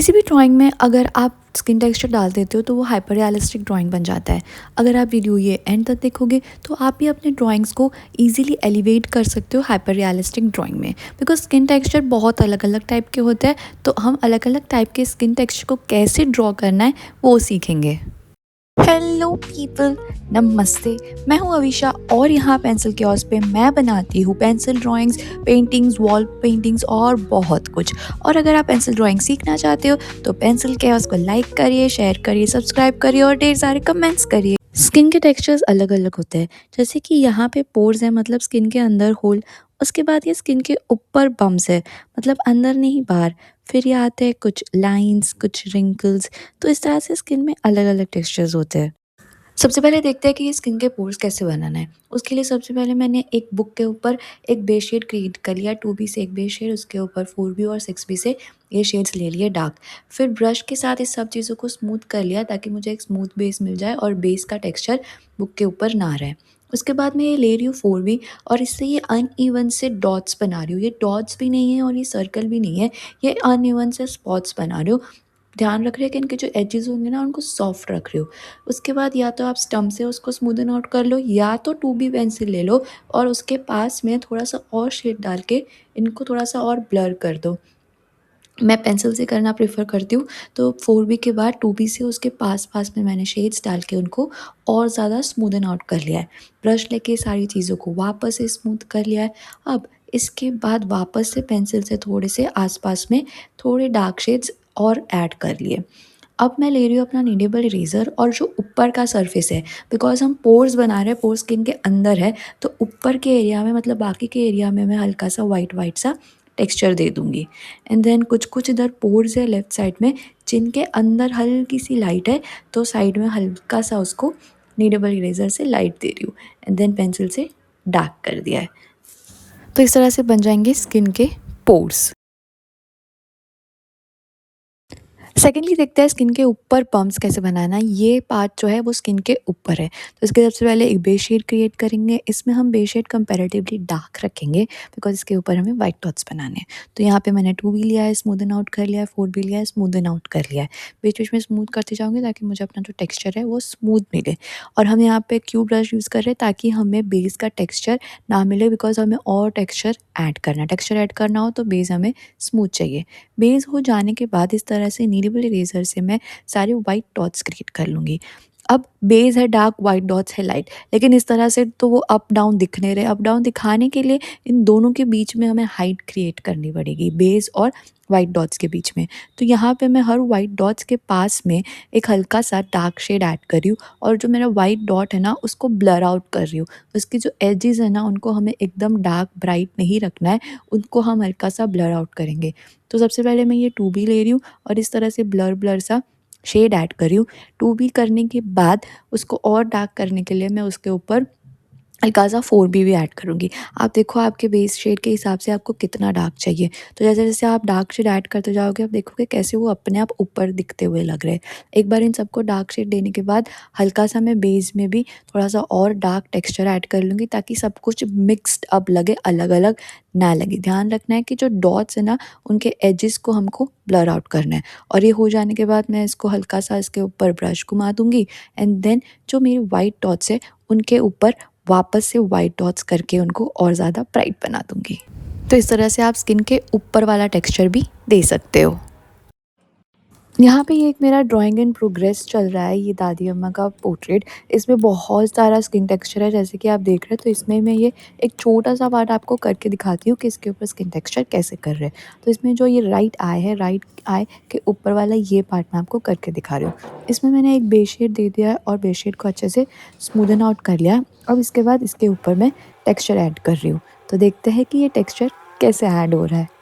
किसी भी ड्राइंग में अगर आप स्किन टेक्सचर डाल देते हो तो वो हाइपर रियलिस्टिक ड्राइंग बन जाता है। अगर आप वीडियो ये एंड तक देखोगे तो आप भी अपने ड्राइंग्स को इजीली एलिवेट कर सकते हो हाइपर रियलिस्टिक ड्राइंग में, बिकॉज स्किन टेक्सचर बहुत अलग अलग टाइप के होते हैं। तो हम अलग अलग टाइप के स्किन टेक्सचर को कैसे ड्रॉ करना है वो सीखेंगे। हेलो पीपल, नमस्ते। मैं हूं अविशा और यहाँ पेंसिल क्योस पे मैं बनाती हूँ pencil drawings, paintings, wall paintings और बहुत कुछ। और अगर आप पेंसिल ड्राइंग सीखना चाहते हो तो पेंसिल क्योस को लाइक करिए, शेयर करिए, सब्सक्राइब करिए और ढेर सारे कमेंट्स करिए। स्किन के टेक्सचर्स अलग अलग होते हैं, जैसे कि यहाँ पे पोर्स है, मतलब स्किन के अंदर होल। उसके बाद ये स्किन के ऊपर बम्स है, मतलब अंदर नहीं बाहर। फिर ये आते हैं कुछ लाइंस, कुछ रिंकल्स। तो इस तरह से स्किन में अलग अलग टेक्सचर्स होते हैं। सबसे पहले देखते हैं कि ये स्किन के पोर्स कैसे बनाना है। उसके लिए सबसे पहले मैंने एक बुक के ऊपर एक बेस शेड क्रिएट कर लिया, 2B से एक बेस शेड, उसके ऊपर 4B और 6B से ये शेड्स ले लिए डार्क। फिर ब्रश के साथ इस सब चीज़ों को स्मूथ कर लिया ताकि मुझे एक स्मूथ बेस मिल जाए और बेस का टेक्सचर बुक के ऊपर ना रहे। उसके बाद मैं ये ले रही हूँ 4B और इससे ये अनइवन से डॉट्स बना रही हूँ। ये डॉट्स भी नहीं है और ये सर्कल भी नहीं है, ये अनइवन से स्पॉट्स बना रही हूँ। ध्यान रख रहे हैं कि इनके जो एजेस होंगे ना उनको सॉफ्ट रख रहे हो। उसके बाद या तो आप स्टम्प से उसको स्मूदन आउट कर लो या तो 2B पेंसिल ले लो और उसके पास में थोड़ा सा और शेड डाल के इनको थोड़ा सा और ब्लर कर दो। मैं पेंसिल से करना प्रेफर करती हूँ। तो 4B के बाद 2B से उसके पास पास में मैंने शेड्स डाल के उनको और ज़्यादा स्मूदन आउट कर लिया है। ब्रश लेके सारी चीज़ों को वापस से स्मूथ कर लिया है। अब इसके बाद वापस से पेंसिल से थोड़े से आसपास में थोड़े डार्क शेड्स और ऐड कर लिए। अब मैं ले रही हूँ अपना नीडेबल इरेज़र और जो ऊपर का सरफेस है, बिकॉज़ हम पोर्स बना रहे हैं, पोर्स स्किन के अंदर है, तो ऊपर के एरिया में, मतलब बाकी के एरिया में मैं हल्का सा वाइट वाइट सा टेक्सचर दे दूँगी। एंड देन कुछ कुछ इधर पोर्स है लेफ़्ट साइड में जिनके अंदर हल्की सी लाइट है, तो साइड में हल्का सा उसको नीडेबल इरेज़र से लाइट दे रही हूँ एंड देन पेंसिल से डार्क कर दिया है। तो इस तरह से बन जाएंगे स्किन के पोर्स। सेकेंडली देखते हैं स्किन के ऊपर पम्प्स कैसे बनाना है। ये पार्ट जो है वो स्किन के ऊपर है, तो इसके सबसे पहले एक बेस शेड क्रिएट करेंगे। इसमें हम बेस शेड कंपैरेटिवली डार्क रखेंगे बिकॉज इसके ऊपर हमें वाइट डॉट्स बनाने हैं। तो यहाँ पे मैंने 2B लिया है, स्मूदन आउट कर लिया है, 4B लिया है, स्मूदन आउट कर लिया है। बीच बीच में स्मूथ करते जाऊँगी ताकि मुझे अपना जो टेक्स्चर है वो स्मूथ मिले। और हम यहाँ पे क्यूब ब्रश यूज़ कर रहे हैं ताकि हमें बेस का टेक्स्चर ना मिले, बिकॉज हमें और टेक्स्चर ऐड करना है। टेक्स्चर ऐड करना हो तो बेस हमें स्मूथ चाहिए। बेस हो जाने के बाद इस तरह से नीडेबल इरेज़र से मैं सारे वाइट डॉट्स क्रिएट कर लूँगी। अब बेस है डार्क, वाइट डॉट्स है लाइट, लेकिन इस तरह से तो वो अप डाउन दिख नहीं रहे। अप डाउन दिखाने के लिए इन दोनों के बीच में हमें हाइट क्रिएट करनी पड़ेगी, बेस और वाइट डॉट्स के बीच में। तो यहाँ पे मैं हर वाइट डॉट्स के पास में एक हल्का सा डार्क शेड ऐड कर रही हूँ और जो मेरा वाइट डॉट है ना उसको ब्लर आउट कर रही हूँ। उसकी जो एजेस है ना उनको हमें एकदम डार्क ब्राइट नहीं रखना है, उनको हम हल्का सा ब्लर आउट करेंगे। तो सबसे पहले मैं ये 2B ले रही हूँ और इस तरह से ब्लर ब्लर सा शेड ऐड कर रही हूँ। 2B करने के बाद उसको और डार्क करने के लिए मैं उसके ऊपर हल्का सा 4B भी ऐड करूँगी। आप देखो आपके बेस शेड के हिसाब से आपको कितना डार्क चाहिए। तो जैसे-जैसे आप डार्क शेड ऐड करते जाओगे आप देखोगे कैसे वो अपने आप ऊपर दिखते हुए लग रहे हैं। एक बार इन सबको डार्क शेड देने के बाद हल्का सा मैं बेस में भी थोड़ा-सा और डार्क टेक्सचर ऐड कर लूँगी ताकि सब कुछ मिक्स्ड अप लगे, अलग-अलग ना लगे। ध्यान रखना है कि जो डॉट्स है ना उनके एजेस को हमको ब्लर आउट करना है। और ये हो जाने के बाद मैं इसको हल्का सा इसके ऊपर ब्रश घुमा दूँगी एंड देन जो मेरी वाइट डॉट्स है उनके ऊपर वापस से वाइट डॉट्स करके उनको और ज़्यादा ब्राइट बना दूँगी। तो इस तरह से आप स्किन के ऊपर वाला टेक्सचर भी दे सकते हो। यहाँ पे ये एक मेरा ड्राइंग इन प्रोग्रेस चल रहा है, ये दादी अम्मा का पोर्ट्रेट। इसमें बहुत सारा स्किन टेक्सचर है जैसे कि आप देख रहे हैं। तो इसमें मैं ये एक छोटा-सा पार्ट आपको करके दिखाती हूँ कि इसके ऊपर स्किन टेक्सचर कैसे कर रहे हैं। तो इसमें जो ये राइट आई है, राइट आई के ऊपर वाला ये पार्ट मैं आपको करके दिखा रही हूँ। इसमें मैंने एक बेस शेड दे दिया है और बेस शेड को अच्छे से स्मूदन आउट कर लिया है। अब इसके बाद इसके ऊपर मैं टेक्सचर ऐड कर रही हूँ। तो देखते हैं कि ये टेक्सचर कैसे ऐड हो रहा है।